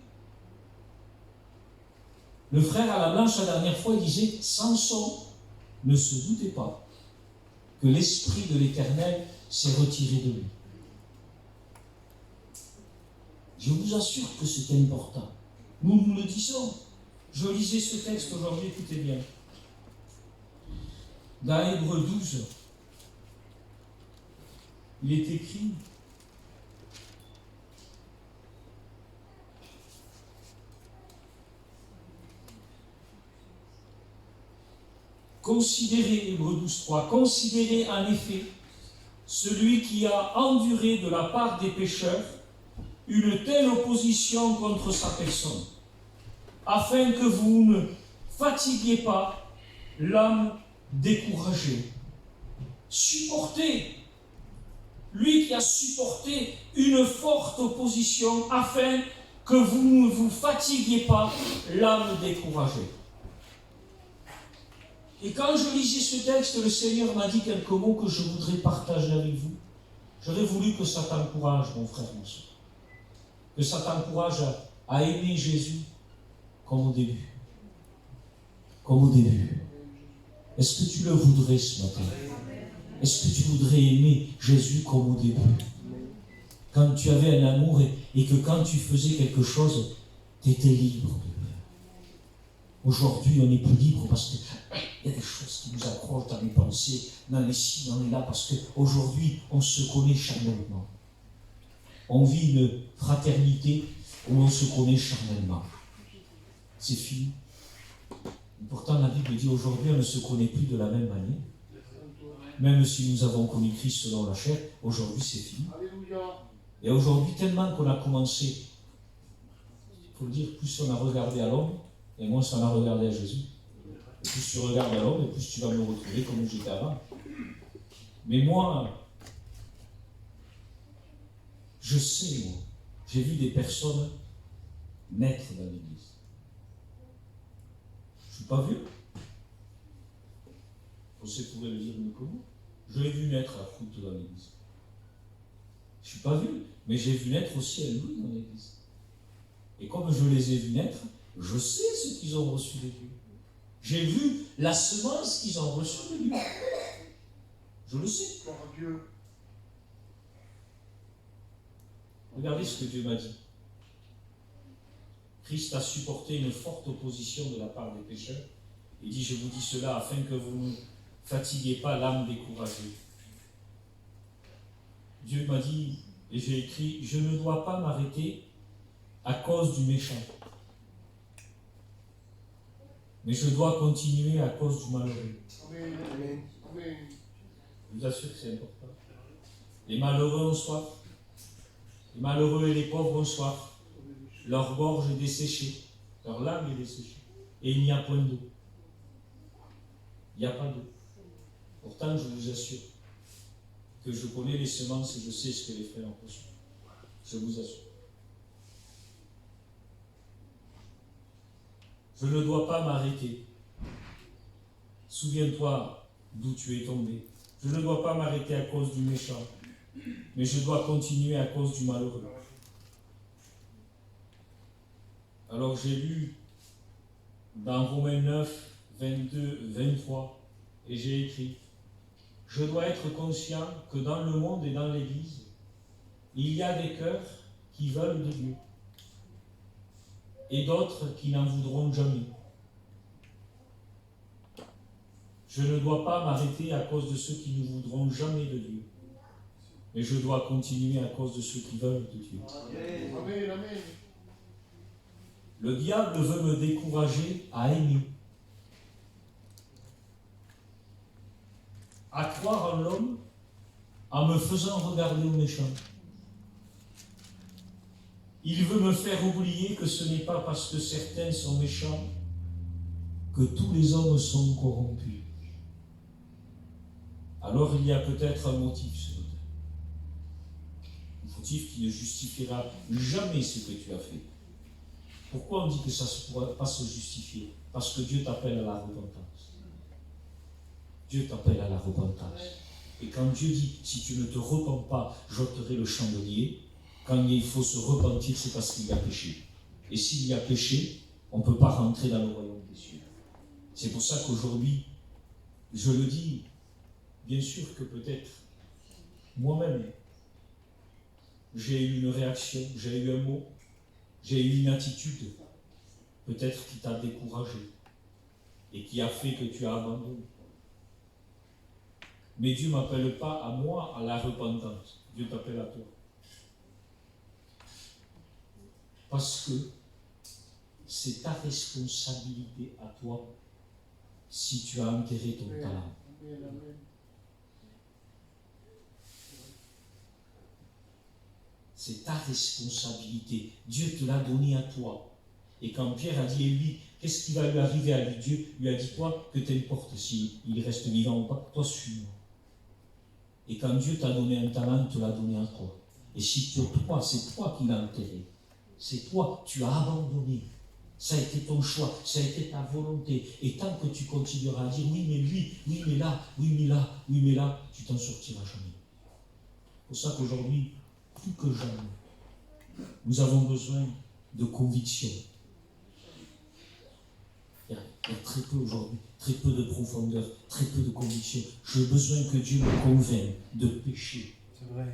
Le frère à la blanche, la dernière fois, il disait, Samson ne se doutait pas que l'Esprit de l'Éternel s'est retiré de lui. Je vous assure que c'est important. Nous le disons. Je lisais ce texte aujourd'hui, écoutez bien. Dans Hébreux 12, il est écrit considérez, Hébreux 12.3, considérez en effet celui qui a enduré de la part des pécheurs une telle opposition contre sa personne, afin que vous ne fatiguiez pas l'âme découragée. Supportez, lui qui a supporté une forte opposition, afin que vous ne vous fatiguiez pas l'âme découragée. Et quand je lisais ce texte, le Seigneur m'a dit quelques mots que je voudrais partager avec vous. J'aurais voulu que ça t'encourage, mon frère, mon soeur. Que ça t'encourage à aimer Jésus comme au début. Comme au début. Est-ce que tu le voudrais ce matin? Est-ce que tu voudrais aimer Jésus comme au début? Quand tu avais un amour et que quand tu faisais quelque chose, tu étais libre. Aujourd'hui, on n'est plus libre parce qu'il y a des choses qui nous accrochent dans les pensées, dans les ci, dans les là, parce qu'aujourd'hui, on se connaît charnellement. On vit une fraternité où on se connaît charnellement. C'est fini. Pourtant, la Bible dit aujourd'hui, on ne se connaît plus de la même manière. Même si nous avons connu Christ selon la chair, aujourd'hui, c'est fini. Et aujourd'hui, tellement qu'on a commencé, il faut le dire, plus on a regardé à l'homme, et moins on a regardé à Jésus. Et plus tu regardes à l'homme, et plus tu vas me retrouver comme j'étais avant. Mais moi, je sais, moi, j'ai vu des personnes naître dans l'église. Je ne suis pas vieux. José pourrait le dire mieux que moi. Je l'ai vu naître à Foot dans l'église. Je ne suis pas vieux, mais j'ai vu naître aussi à Louis dans l'église. Et comme je les ai vus naître, je sais ce qu'ils ont reçu de Dieu. J'ai vu la semence qu'ils ont reçue de Dieu. Je le sais. Regardez ce que Dieu m'a dit. Christ a supporté une forte opposition de la part des pécheurs. Il dit, je vous dis cela afin que vous ne fatiguez pas l'âme découragée. Dieu m'a dit, et j'ai écrit, je ne dois pas m'arrêter à cause du méchant. Mais je dois continuer à cause du malheureux. Amen. Je vous assure que c'est important. Les malheureux ont soif. Les malheureux et les pauvres ont soif. Leur gorge est desséchée. Leur langue est desséchée. Et il n'y a point d'eau. Il n'y a pas d'eau. Pourtant, je vous assure que je connais les semences et je sais ce que les frères ont reçu. Je vous assure. Je ne dois pas m'arrêter. Souviens-toi d'où tu es tombé. Je ne dois pas m'arrêter à cause du méchant, mais je dois continuer à cause du malheureux. Alors j'ai lu dans Romains 9, 22, 23, et j'ai écrit, je dois être conscient que dans le monde et dans l'Église, il y a des cœurs qui veulent de Dieu, et d'autres qui n'en voudront jamais. Je ne dois pas m'arrêter à cause de ceux qui ne voudront jamais de Dieu, mais je dois continuer à cause de ceux qui veulent de Dieu. Amen. Amen. Le diable veut me décourager à aimer, à croire en l'homme, en me faisant regarder au méchant. Il veut me faire oublier que ce n'est pas parce que certains sont méchants que tous les hommes sont corrompus. Alors il y a peut-être un motif sur le terre. Un motif qui ne justifiera jamais ce que tu as fait. Pourquoi on dit que ça ne pourra pas se justifier? Parce que Dieu t'appelle à la repentance. Dieu t'appelle à la repentance. Et quand Dieu dit, si tu ne te repens pas, j'ôterai le chandelier, quand il faut se repentir, c'est parce qu'il y a péché. Et s'il y a péché, on ne peut pas rentrer dans le royaume des cieux. C'est pour ça qu'aujourd'hui, je le dis, bien sûr que peut-être, moi-même, j'ai eu une réaction, j'ai eu un mot, j'ai eu une attitude, peut-être qui t'a découragé et qui a fait que tu as abandonné. Mais Dieu ne m'appelle pas à moi à la repentance. Dieu t'appelle à toi. Parce que c'est ta responsabilité à toi si tu as enterré ton talent. C'est ta responsabilité. Dieu te l'a donné à toi. Et quand Pierre a dit, et lui, qu'est-ce qui va lui arriver à lui? Dieu lui a dit quoi? Que t'importe s'il reste vivant ou pas, toi suis-moi. Et quand Dieu t'a donné un talent, il te l'a donné à toi. Et si toi, c'est toi qui l'as enterré. C'est toi, tu as abandonné. Ça a été ton choix, ça a été ta volonté. Et tant que tu continueras à dire oui, mais lui, oui, mais là, oui, mais là, oui, mais là, tu t'en sortiras jamais. C'est pour ça qu'aujourd'hui, plus que jamais, nous avons besoin de conviction. Il y a très peu aujourd'hui, très peu de profondeur, très peu de conviction. J'ai besoin que Dieu me convainque de pécher.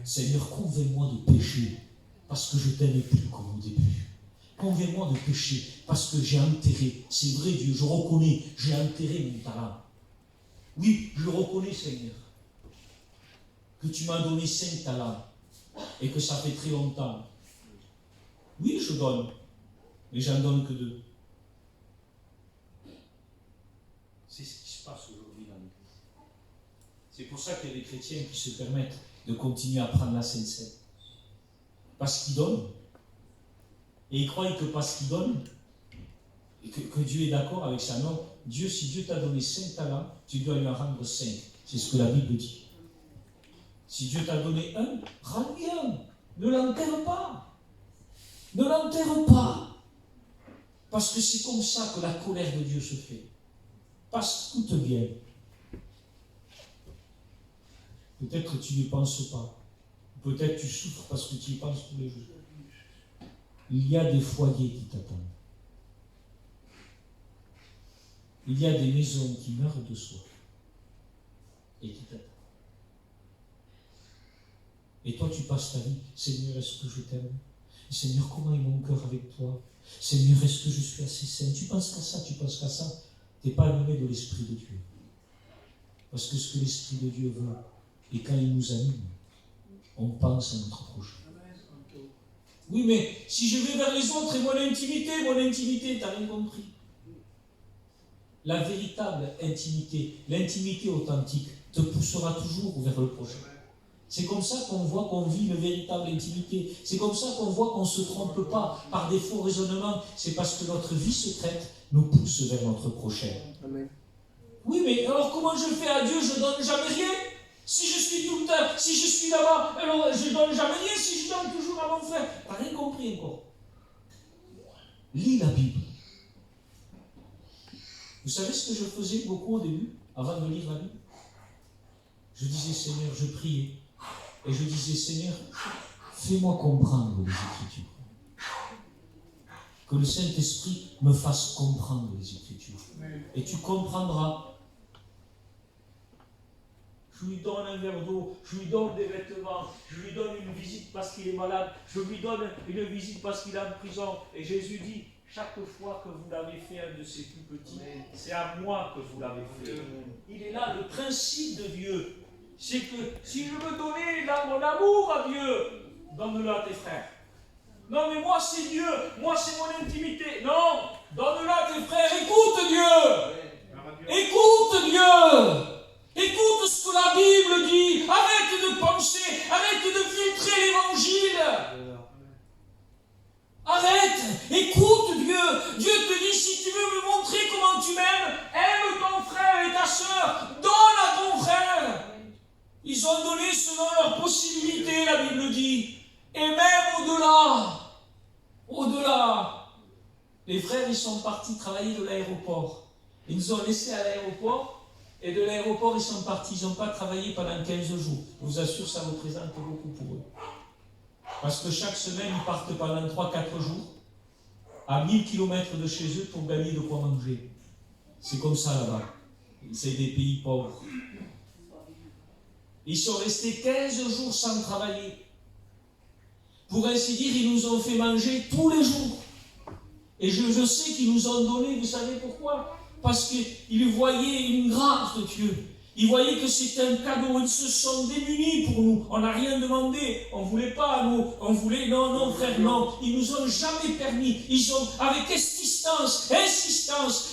Seigneur, convainc-moi de pécher, parce que je t'aime plus comme au début. Convainc-moi de pécher, parce que j'ai enterré. C'est vrai, Dieu, je reconnais, j'ai enterré mon talent. Oui, je le reconnais, Seigneur, que tu m'as donné 5 talents, et que ça fait très longtemps. Oui, je donne, mais j'en donne que 2. C'est ce qui se passe aujourd'hui dans l'Église. C'est pour ça qu'il y a des chrétiens qui se permettent de continuer à prendre la Sainte Seine. Parce qu'ils donnent. Et ils croient que parce qu'ils donnent, et que Dieu est d'accord avec ça. Non, Dieu, si Dieu t'a donné 5 talents, tu dois lui en rendre 5. C'est ce que la Bible dit. Si Dieu t'a donné 1, rends-lui 1. Ne l'enterre pas. Ne l'enterre pas. Parce que c'est comme ça que la colère de Dieu se fait. Parce que tout bien. Peut-être que tu n'y penses pas. Peut-être que tu souffres parce que tu y penses tous les jours. Il y a des foyers qui t'attendent. Il y a des maisons qui meurent de soif et qui t'attendent. Et toi, tu passes ta vie, Seigneur, est-ce que je t'aime? Seigneur, comment est mon cœur avec toi? Seigneur, est-ce que je suis assez saint? Tu penses qu'à ça, tu penses qu'à ça. Tu n'es pas animé de l'Esprit de Dieu. Parce que ce que l'Esprit de Dieu veut, et quand il nous anime, on pense à notre prochain. Oui, mais si je vais vers les autres et mon intimité, tu n'as rien compris. La véritable intimité, l'intimité authentique, te poussera toujours vers le prochain. C'est comme ça qu'on voit qu'on vit une véritable intimité. C'est comme ça qu'on voit qu'on ne se trompe pas par des faux raisonnements. C'est parce que notre vie secrète nous pousse vers notre prochain. Amen. Oui, mais alors comment je fais à Dieu? Je ne donne jamais rien. Si je suis tout le temps, si je suis là-bas, alors je ne donne jamais rien. Si je donne toujours à mon frère. Tu n'as rien compris encore. Lis la Bible. Vous savez ce que je faisais beaucoup au début, avant de lire la Bible? Je disais, Seigneur, je priais. Et je disais, Seigneur, fais-moi comprendre les Écritures. Que le Saint-Esprit me fasse comprendre les Écritures. Et tu comprendras. Je lui donne un verre d'eau, je lui donne des vêtements, je lui donne une visite parce qu'il est malade, je lui donne une visite parce qu'il est en prison. Et Jésus dit, chaque fois que vous l'avez fait un de ces plus petits, c'est à moi que vous l'avez fait. Il est là, le principe de Dieu. C'est que si je veux donner mon amour à Dieu, donne-le à tes frères. Non, mais moi c'est Dieu, moi c'est mon intimité. Non, donne-la à tes frères, écoute Dieu. Écoute Dieu. Écoute ce que la Bible dit. Arrête de penser, arrête de filtrer l'évangile. Arrête, écoute Dieu. Dieu te dit, si tu veux me montrer comment tu m'aimes, aime ton frère et ta soeur. Donne à ton frère. Ils ont donné selon leurs possibilités, la Bible dit. Et même au-delà, les frères, ils sont partis travailler de l'aéroport. Ils nous ont laissés à l'aéroport, et de l'aéroport, ils sont partis. Ils n'ont pas travaillé pendant 15 jours. Je vous assure, ça représente beaucoup pour eux. Parce que chaque semaine, ils partent pendant 3-4 jours, à 1000 km de chez eux, pour gagner de quoi manger. C'est comme ça là-bas. C'est des pays pauvres. Ils sont restés 15 jours sans travailler. Pour ainsi dire, ils nous ont fait manger tous les jours. Et je sais qu'ils nous ont donné, vous savez pourquoi? Parce qu'ils voyaient une grâce de Dieu. Ils voyaient que c'était un cadeau. Ils se sont démunis pour nous. On n'a rien demandé. On ne voulait pas, nous. On voulait, non, frère, non. Ils nous ont jamais permis. Ils ont, avec insistance,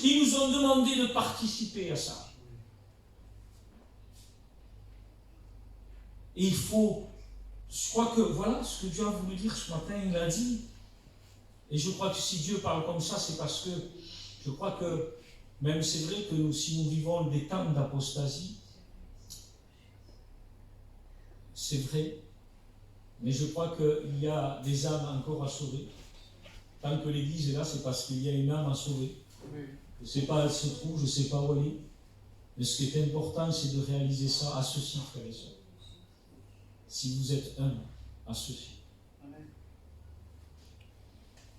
ils nous ont demandé de participer à ça. Et il faut, je crois que, voilà ce que Dieu a voulu dire ce matin, il l'a dit. Et je crois que si Dieu parle comme ça, c'est parce que, je crois que, même c'est vrai que nous, si nous vivons des temps d'apostasie, c'est vrai, mais je crois qu'il y a des âmes encore à sauver. Tant que l'Église est là, c'est parce qu'il y a une âme à sauver. Je ne sais pas où elle se trouve, je ne sais pas où elle est, mais ce qui est important, c'est de réaliser ça à ceci, frères et sœurs. Si vous êtes un, à ceci.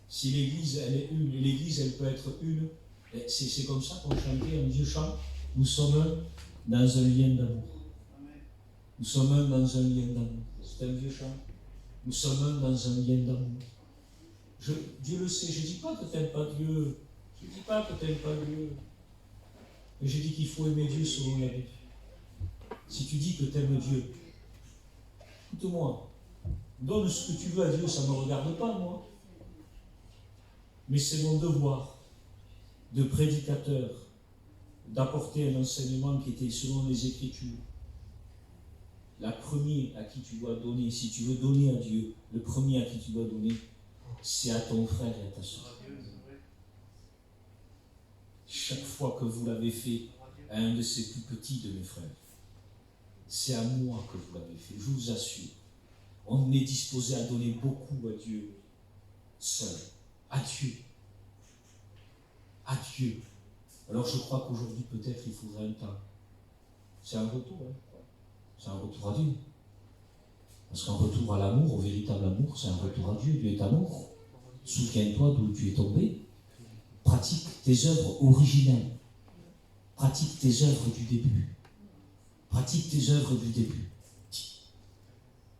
Si l'Église, elle est une, l'Église, elle peut être une. C'est comme ça qu'on chantait un vieux chant. Nous sommes un dans un lien d'amour. Nous sommes un dans un lien d'amour. C'est un vieux chant. Nous sommes un dans un lien d'amour. Dieu le sait. Je ne dis pas que tu n'aimes pas Dieu. Je ne dis pas que tu n'aimes pas Dieu. Mais je dis qu'il faut aimer Dieu selon la Bible. Si tu dis que tu aimes Dieu, écoute-moi. Donne ce que tu veux à Dieu, ça ne me regarde pas, moi. Mais c'est mon devoir de prédicateur d'apporter un enseignement qui était selon les Écritures. La première à qui tu dois donner, si tu veux donner à Dieu, le premier à qui tu dois donner, c'est à ton frère et à ta soeur. Chaque fois que vous l'avez fait à un de ces plus petits de mes frères, c'est à moi que vous l'avez fait, je vous assure. On est disposé à donner beaucoup à Dieu seul. À Dieu. À Dieu. Alors je crois qu'aujourd'hui, peut-être, il faudrait un temps. C'est un retour, hein. C'est un retour à Dieu. Parce qu'un retour à l'amour, au véritable amour, c'est un retour à Dieu. Dieu est amour. Souviens-toi d'où tu es tombé. Pratique tes œuvres originelles. Pratique tes œuvres du début. Pratique tes œuvres du début.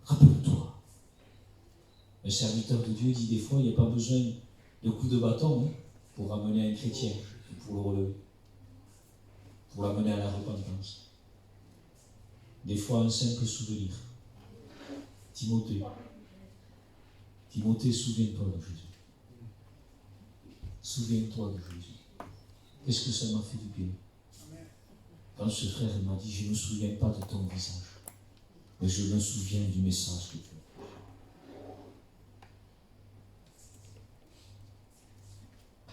Rappelle-toi. Un serviteur de Dieu dit des fois, il n'y a pas besoin de coups de bâton, hein, pour amener un chrétien, pour le relever, pour l'amener à la repentance. Des fois, un simple souvenir. Timothée, souviens-toi de Jésus. Souviens-toi de Jésus. Qu'est-ce que ça m'a fait du bien? Quand ce frère m'a dit, je ne me souviens pas de ton visage, mais je me souviens du message que tu as.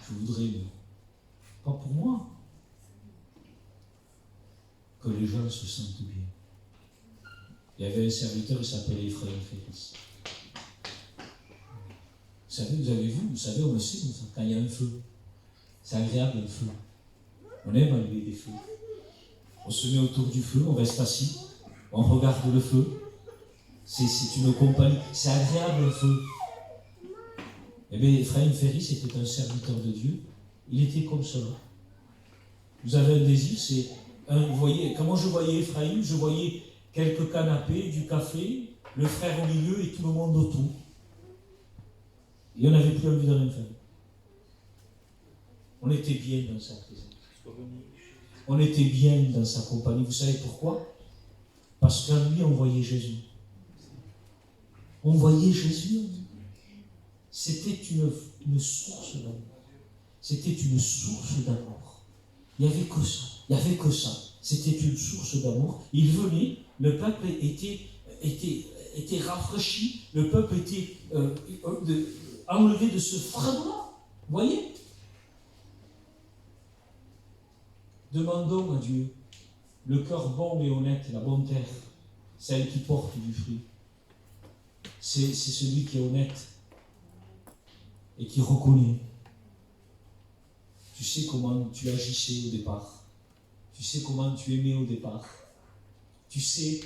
Je voudrais, pas pour moi, que les gens se sentent bien. Il y avait un serviteur, il s'appelait Ephraim Ferris. Vous savez, on le sait, quand il y a un feu, c'est agréable le feu. On aime allumer des feux. On se met autour du feu, on reste assis, on regarde le feu. C'est une compagnie, c'est agréable le feu. Eh bien, Ephraim Ferris était un serviteur de Dieu. Il était comme cela. Vous avez un désir, vous voyez, comment je voyais Ephraim? Je voyais quelques canapés, du café, le frère au milieu et tout le monde autour. Et on n'avait plus envie de rien faire. On était bien dans sa présence. On était bien dans sa compagnie. Vous savez pourquoi? Parce qu'en lui, on voyait Jésus. On voyait Jésus. c'était une source d'amour. C'était une source d'amour. Il n'y avait que ça. Il n'y avait que ça. C'était une source d'amour. Il venait, le peuple était rafraîchi, le peuple était enlevé de ce fardeau-là. Vous voyez? Demandons à Dieu le cœur bon et honnête, la bonne terre, celle qui porte du fruit. C'est celui qui est honnête et qui reconnaît. Tu sais comment tu agissais au départ. Tu sais comment tu aimais au départ. Tu sais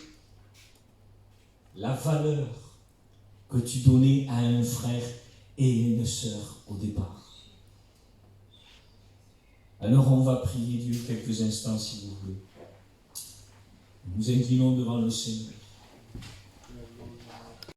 la valeur que tu donnais à un frère et une sœur au départ. Alors on va prier Dieu quelques instants si vous voulez. Nous inclinons devant le Seigneur.